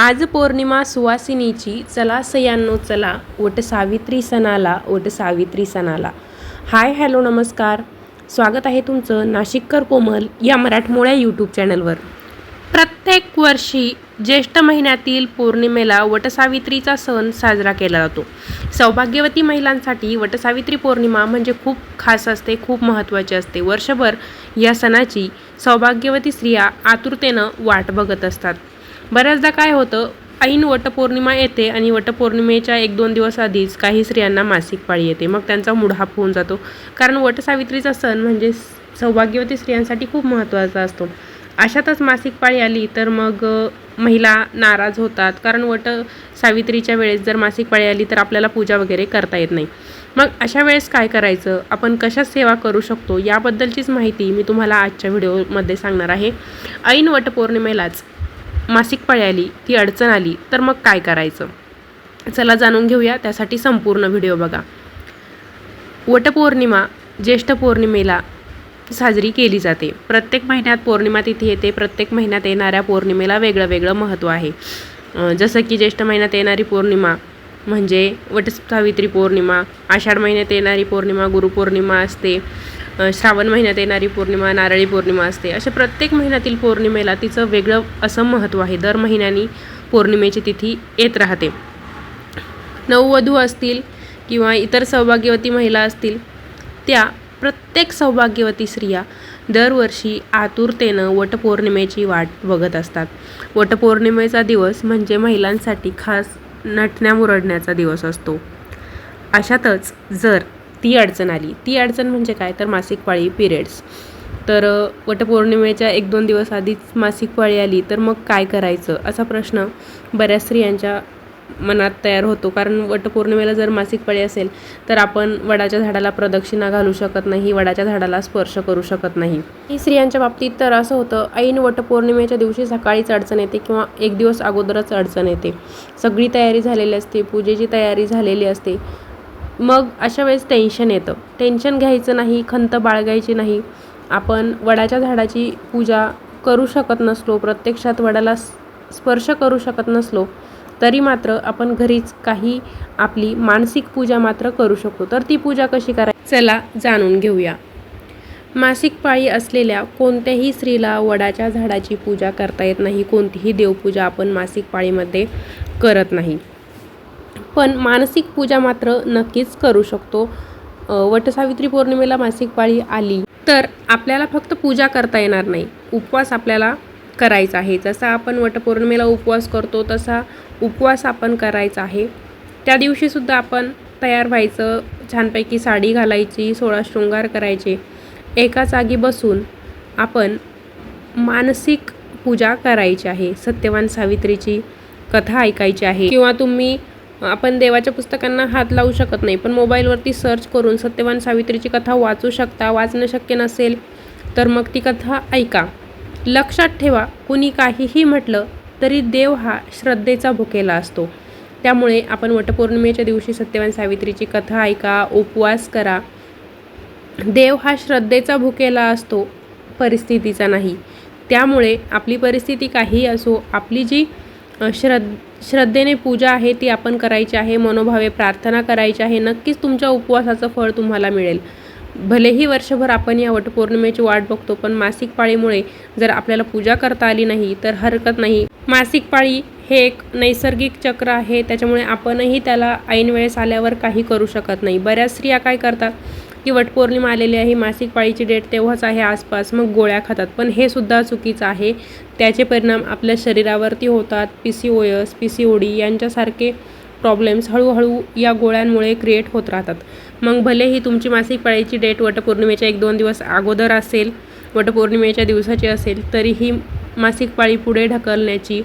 आज पौर्णिमा सुवासिनीची, चला सयांनो चला, वटसावित्री सणाला, वटसावित्री सणाला. हाय हॅलो नमस्कार, स्वागत आहे तुमचं नाशिककर कोमल या मराठमोळ्या यूट्यूब चॅनलवर. प्रत्येक वर्षी ज्येष्ठ महिन्यातील पौर्णिमेला वटसावित्रीचा सण साजरा केला जातो. सौभाग्यवती महिलांसाठी वटसावित्री पौर्णिमा म्हणजे खूप खास असते, खूप महत्त्वाची असते. वर्षभर या सणाची सौभाग्यवती स्त्रिया आतुरतेनं वाट बघत असतात. बऱ्याचदा काय होतं, ऐन वटपौर्णिमा येते आणि वटपौर्णिमेच्या 1-2 दिवस आधीच काही स्त्रियांना मासिक पाळी येते. मग त्यांचा मुडहाप होऊन जातो, कारण वटसावित्रीचा सण म्हणजे सौभाग्यवती स्त्रियांसाठी खूप महत्त्वाचा असतो. अशातच मासिक पाळी आली तर मग महिला नाराज होतात, कारण वटसावित्रीच्या वेळेस जर मासिक पाळी आली तर आपल्याला पूजा वगैरे करता येत नाही. मग अशा वेळेस काय करायचं, आपण कशा सेवा करू शकतो याबद्दलचीच माहिती मी तुम्हाला आजच्या व्हिडिओमध्ये सांगणार आहे. ऐन वटपौर्णिमेलाच मासिक पाळी आली, ती अडचण आली तर मग काय करायचं, चला जाणून घेऊया. त्यासाठी संपूर्ण व्हिडिओ बघा. वटपौर्णिमा ज्येष्ठ पौर्णिमेला साजरी केली जाते. प्रत्येक महिन्यात पौर्णिमा तिथी येते. प्रत्येक महिन्यात येणाऱ्या पौर्णिमेला वेगळं वेगळं महत्त्व आहे. जसं की ज्येष्ठ महिन्यात येणारी पौर्णिमा म्हणजे वटसावित्री पौर्णिमा, आषाढ महिन्यात येणारी पौर्णिमा गुरुपौर्णिमा असते, श्रावण महिन्यात येणारी पौर्णिमा नारळी पौर्णिमा असते. अशा प्रत्येक महिन्यातील पौर्णिमेला तिचं वेगळं असं महत्त्व आहे. दर महिन्यानी पौर्णिमेची तिथी येत राहते. नववधू असतील किंवा इतर सौभाग्यवती महिला असतील, त्या प्रत्येक सौभाग्यवती स्त्रिया दरवर्षी आतुरतेनं वटपौर्णिमेची वाट बघत असतात. वटपौर्णिमेचा दिवस म्हणजे महिलांसाठी खास नटण्या-मुरडण्याचा दिवस असतो. अशातच जर ती अडचण आली, ती अडचण म्हणजे काय तर मासिक पाळी, पिरियड्स. तर वटपौर्णिमेच्या 1-2 दिवस आधीच मासिक पाळी आली तर मग काय करायचं, असा प्रश्न बऱ्याच स्त्रियांच्या मनात तयार होतो. कारण वटपौर्णिमेला जर मासिक पाळी असेल तर आपण वडाच्या झाडाला प्रदक्षिणा घालू शकत नाही, वडाच्या झाडाला स्पर्श करू शकत नाही. ही स्त्रियांच्या बाबतीत तर असं होतं, ऐन वटपौर्णिमेच्या दिवशी सकाळीच अडचण येते किंवा 1 दिवस अगोदरच अडचण येते. सगळी तयारी झालेली असते, पूजेची तयारी झालेली असते. मग अशा वेळेस टेन्शन येतं. टेन्शन घ्यायचं नाही, खंत बाळगायची नाही. आपण वडाच्या झाडाची पूजा करू शकत नसलो, प्रत्यक्षात वडाला स्पर्श करू शकत नसलो, तरी मात्र आपण घरीच काही आपली मानसिक पूजा मात्र करू शकतो. तर ती पूजा कशी करायची, चला जाणून घेऊया. मासिक पाळी असलेल्या कोणत्याही स्त्रीला वडाच्या झाडाची पूजा करता येत नाही. कोणतीही देवपूजा आपण मासिक पाळीमध्ये करत नाही, पण मानसिक पूजा मात्र नक्कीच करू शकतो. वटसावित्री पौर्णिमेला मासिक पाळी आली तर आपल्याला फक्त पूजा करता येणार नाही, उपवास आपल्याला करायचा आहे. जसा आपण वटपौर्णिमेला उपवास करतो तसा उपवास आपण करायचा आहे. त्या दिवशीसुद्धा आपण तयार व्हायचं, छानपैकी साडी घालायची, 16 शृंगार करायचे. एका जागी बसून आपण मानसिक पूजा करायची आहे. सत्यवान सावित्रीची कथा ऐकायची आहे, किंवा आपण देवाच्या पुस्तकांना हात लावू शकत नाही, पण मोबाईलवरती सर्च करून सत्यवान सावित्रीची कथा वाचू शकता. वाचणं शक्य नसेल तर मग ती कथा ऐका. लक्षात ठेवा, कुणी काहीही म्हटलं तरी देव हा श्रद्धेचा भुकेला असतो. त्यामुळे आपण वटपौर्णिमेच्या दिवशी सत्यवान सावित्रीची कथा ऐका, उपवास करा. देव हा श्रद्धेचा भुकेला असतो, परिस्थितीचा नाही. त्यामुळे आपली परिस्थिती काहीही असो, आपली जी श्रद्धेने पूजा आहे ती आपण करायची आहे, मनोभावे प्रार्थना करायची आहे. नक्कीच तुमच्या उपवासाचं फळ तुम्हाला मिळेल. भलेही वर्षभर आपण या वटपौर्णिमेची वाट बघतो, पण मासिक पाळीमुळे जर आपल्याला पूजा करता आली नाही तर हरकत नाही. मासिक पाळी हे एक नैसर्गिक चक्र आहे, त्याच्यामुळे आपणही त्याला ऐन वेळेस आल्यावर काही करू शकत नाही. बऱ्याच स्त्रिया काय करतात की वटपौर्णिमा आलेली आहे, मासिक पाळीची डेट तेव्हाच आहे आसपास, मग गोळ्या खातात. पण हे सुद्धा चुकीचं आहे. त्याचे परिणाम आपल्या शरीरावरती होतात. PCOS, PCOD यांच्यासारखे प्रॉब्लेम्स हळूहळू या गोळ्यांमुळे क्रिएट होत राहतात. मग भलेही तुमची मासिक पाळीची डेट वटपौर्णिमेच्या 1-2 दिवस अगोदर असेल, वटपौर्णिमेच्या दिवसाची असेल, तरीही मासिक पाळी पुढे ढकलण्याची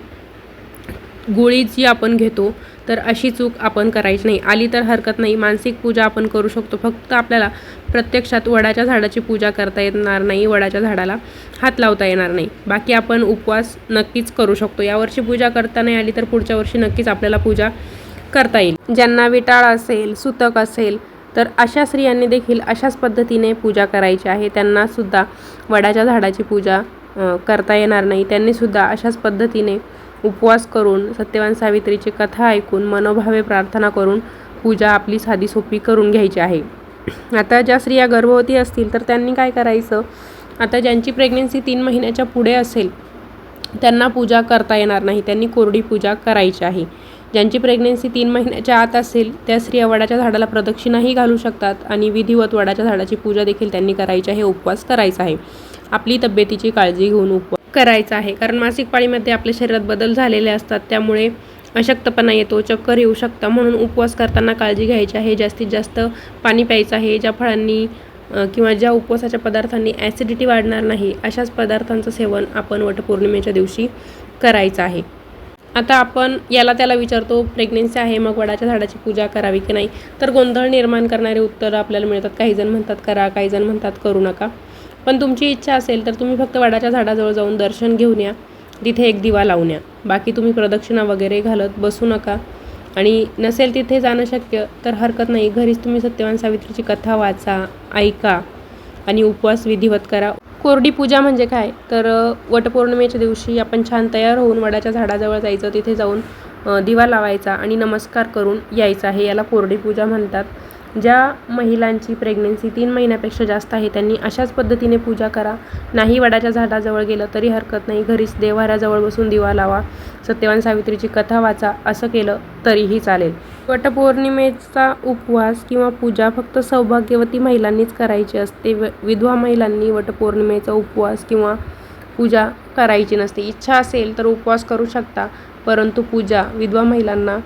गोळी जी आपण घेतो तर अशी चूक आपण करायची नाही. आली तर हरकत नाही, मानसिक पूजा आपण करू शकतो. फक्त आपल्याला प्रत्यक्षात वडाच्या झाडाची पूजा करता येणार नाही, वडाच्या झाडाला हात लावता येणार नाही. बाकी आपण उपवास नक्कीच करू शकतो. यावर्षी पूजा करता नाही आली तर पुढच्या वर्षी नक्कीच आपल्याला पूजा करता येईल. ज्यांना विटाळ असेल, सुतक असेल, तर अशा स्त्रियांनी देखील अशाच पद्धतीने पूजा करायची आहे. त्यांनासुद्धा वडाच्या झाडाची पूजा करता येणार नाही. त्यांनीसुद्धा अशाच पद्धतीने उपवास करून सत्यवान सावित्रीची कथा ऐकून मनोभावे प्रार्थना करून पूजा आपली साधी सोपी करून घ्यायची आहे. आता ज्या स्त्रिया गर्भवती असतील तर त्यांनी काय करायचं, आता ज्यांची प्रेग्नन्सी 3 महिन्याच्या पुढे असेल त्यांना पूजा करता येणार नाही, त्यांनी कोरडी पूजा करायची आहे. ज्यांची प्रेग्नन्सी 3 महिन्याच्या आत असेल त्या स्त्रिया वडाच्या झाडाला प्रदक्षिणाही घालू शकतात आणि विधिवत वडाच्या झाडाची पूजा देखील त्यांनी करायची आहे. उपवास करायचा आहे. आपली तब्येतीची काळजी घेऊन उपवास करायचा आहे. कारण मासिक पाळीमध्ये आपल्या शरीरात बदल झालेले असतात, त्यामुळे अशक्तपणा येतो, चक्कर येऊ शकतं. म्हणून उपवास करताना काळजी घ्यायची आहे. जास्तीत जास्त पाणी प्यायचं आहे. ज्या फळांनी किंवा ज्या उपवासाच्या पदार्थांनी ॲसिडिटी वाढणार नाही अशाच पदार्थांचं सेवन आपण वटपौर्णिमेच्या दिवशी करायचं आहे. आता आपण याला त्याला विचारतो प्रेग्नन्सी आहे मग वडाच्या झाडाची पूजा करावी की नाही, तर गोंधळ निर्माण करणारे उत्तरं आपल्याला मिळतात. काही जण म्हणतात करा, काही जण म्हणतात करू नका. पण तुमची इच्छा असेल तर तुम्ही फक्त वडाच्या झाडाजवळ जाऊन दर्शन घेऊन या, तिथे एक दिवा लावून या. बाकी तुम्ही प्रदक्षिणा वगैरे घालत बसू नका. आणि नसेल तिथे जाणं शक्य तर हरकत नाही, घरीच तुम्ही सत्यवान सावित्रीची कथा वाचा, ऐका आणि उपवास विधिवत करा. कोरडी पूजा म्हणजे काय, तर वटपौर्णिमेच्या दिवशी आपण छान तयार होऊन वडाच्या झाडाजवळ जायचं, तिथे जाऊन दिवा लावायचा आणि नमस्कार करून यायचा आहे. याला कोरडी पूजा म्हणतात. ज्या महिलांची प्रेग्नन्सी 3 महिन्यापेक्षा जास्त आहे त्यांनी अशाच पद्धतीने पूजा करा. नाही वडाच्या झाडाजवळ गेलं तरी हरकत नाही, घरीच देव्हाऱ्याजवळ बसून दिवा लावा, सत्यवान सावित्रीची कथा वाचा, असं केलं तरीही चालेल. वटपौर्णिमेचा उपवास किंवा पूजा फक्त सौभाग्यवती महिलांनीच करायची असते. विधवा महिलांनी वटपौर्णिमेचा उपवास किंवा पूजा करायची नसते. इच्छा असेल तर उपवास करू शकता, परंतु पूजा विधवा महिलांना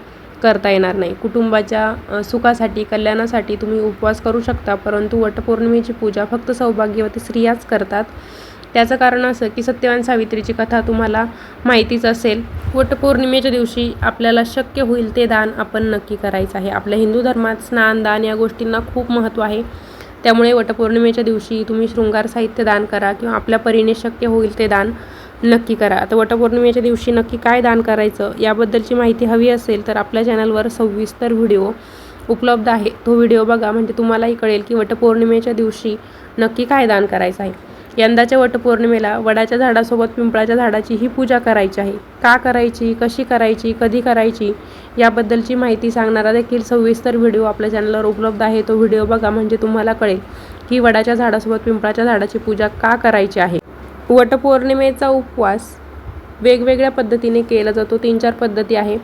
करता येणार नाही. कुटुंबाच्या सुखासाठी, कल्याणासाठी तुम्ही उपवास करू शकता, परंतु वटपौर्णिमेची पूजा फक्त सौभाग्यवती स्त्रियाच करतात. त्याचं कारण असं की सत्यवान सावित्रीची कथा तुम्हाला माहितीच असेल. वटपौर्णिमेच्या दिवशी आपल्याला शक्य होईल ते दान आपण नक्की करायचं आहे. आपल्या हिंदू धर्मात स्नान दान या गोष्टींना खूप महत्त्व आहे. त्यामुळे वटपौर्णिमेच्या दिवशी तुम्ही शृंगार साहित्य दान करा किंवा आपल्या परीने शक्य होईल ते दान नक्की करा. आता वटपौर्णिमेच्या दिवशी नक्की काय दान करायचं याबद्दलची माहिती हवी असेल तर आपल्या चॅनलवर सविस्तर व्हिडिओ उपलब्ध आहे, तो व्हिडिओ बघा, म्हणजे तुम्हालाही कळेल की वटपौर्णिमेच्या दिवशी नक्की काय दान करायचं आहे. यंदाच्या वटपौर्णिमेला वडाच्या झाडासोबत पिंपळाच्या झाडाचीही पूजा करायची आहे. का करायची, कशी करायची, कधी करायची याबद्दलची माहिती सांगणारा देखील सविस्तर व्हिडिओ आपल्या चॅनलवर उपलब्ध आहे, तो व्हिडिओ बघा, म्हणजे तुम्हाला कळेल की वडाच्या झाडासोबत पिंपळाच्या झाडाची पूजा का करायची आहे. वटपौर्णिमेचा उपवास वेगवेगळ्या पद्धतीने केला जातो. 3-4 पद्धती आहे.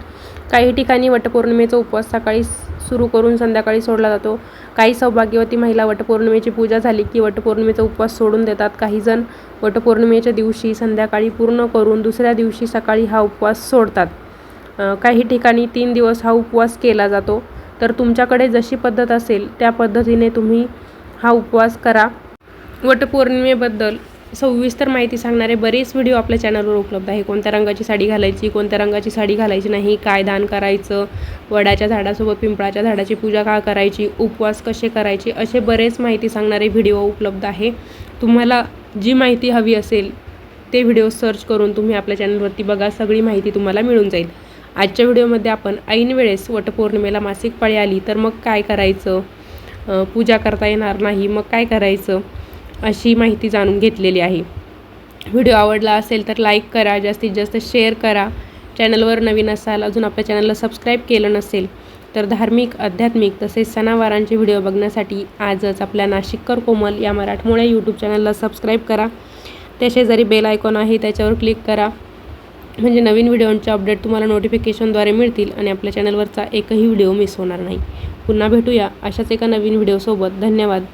काही ठिकाणी वटपौर्णिमेचा उपवास सकाळी सुरू करून संध्याकाळी सोडला जातो. काही सौभाग्यवती महिला वटपौर्णिमेची पूजा झाली की वटपौर्णिमेचा उपवास सोडून देतात. काही जण वटपौर्णिमेच्या दिवशी संध्याकाळी पूर्ण करून दुसऱ्या दिवशी सकाळी हा उपवास सोडतात. काही ठिकाणी 3 दिवस हा उपवास केला जातो. तर तुमच्याकडे जशी पद्धत असेल त्या पद्धतीने तुम्ही हा उपवास करा. वटपौर्णिमेबद्दल सविस्तर माहिती सांगणारे बरेच व्हिडिओ आपल्या चॅनलवर उपलब्ध आहे. कोणत्या रंगाची साडी घालायची, कोणत्या रंगाची साडी घालायची नाही, काय दान करायचं, वडाच्या झाडासोबत पिंपळाच्या झाडाची पूजा का करायची, उपवास कसे करायचे, असे बरेच माहिती सांगणारे व्हिडिओ उपलब्ध आहे. तुम्हाला जी माहिती हवी असेल ते व्हिडिओ सर्च करून तुम्ही आपल्या चॅनलवरती बघा, सगळी माहिती तुम्हाला मिळून जाईल. आजच्या व्हिडिओमध्ये आपण ऐन वेळेस वटपौर्णिमेला मासिक पाळी आली तर मग काय करायचं, पूजा करता येणार नाही मग काय करायचं, अशी माहिती जाणून घेतलेली आहे. व्हिडिओ आवडला असेल तर लाईक करा, जास्तीत जास्त शेअर करा. चॅनलवर नवीन असाल, अजून आपल्या चॅनलला सबस्क्राईब केलं नसेल तर धार्मिक, आध्यात्मिक तसेच सणावारांचे व्हिडिओ बघण्यासाठी आजच आपल्या नाशिककर कोमल या मराठमोळ्या यूट्यूब चॅनलला सबस्क्राईब करा. त्या शेजारी बेल आयकॉन आहे त्याच्यावर क्लिक करा, म्हणजे नवीन व्हिडिओंचे अपडेट तुम्हाला नोटिफिकेशनद्वारे मिळतील आणि आपल्या चॅनलवरचा एकही व्हिडिओ मिस होणार नाही. पुन्हा भेटूया अशाच एका नवीन व्हिडिओसोबत. धन्यवाद.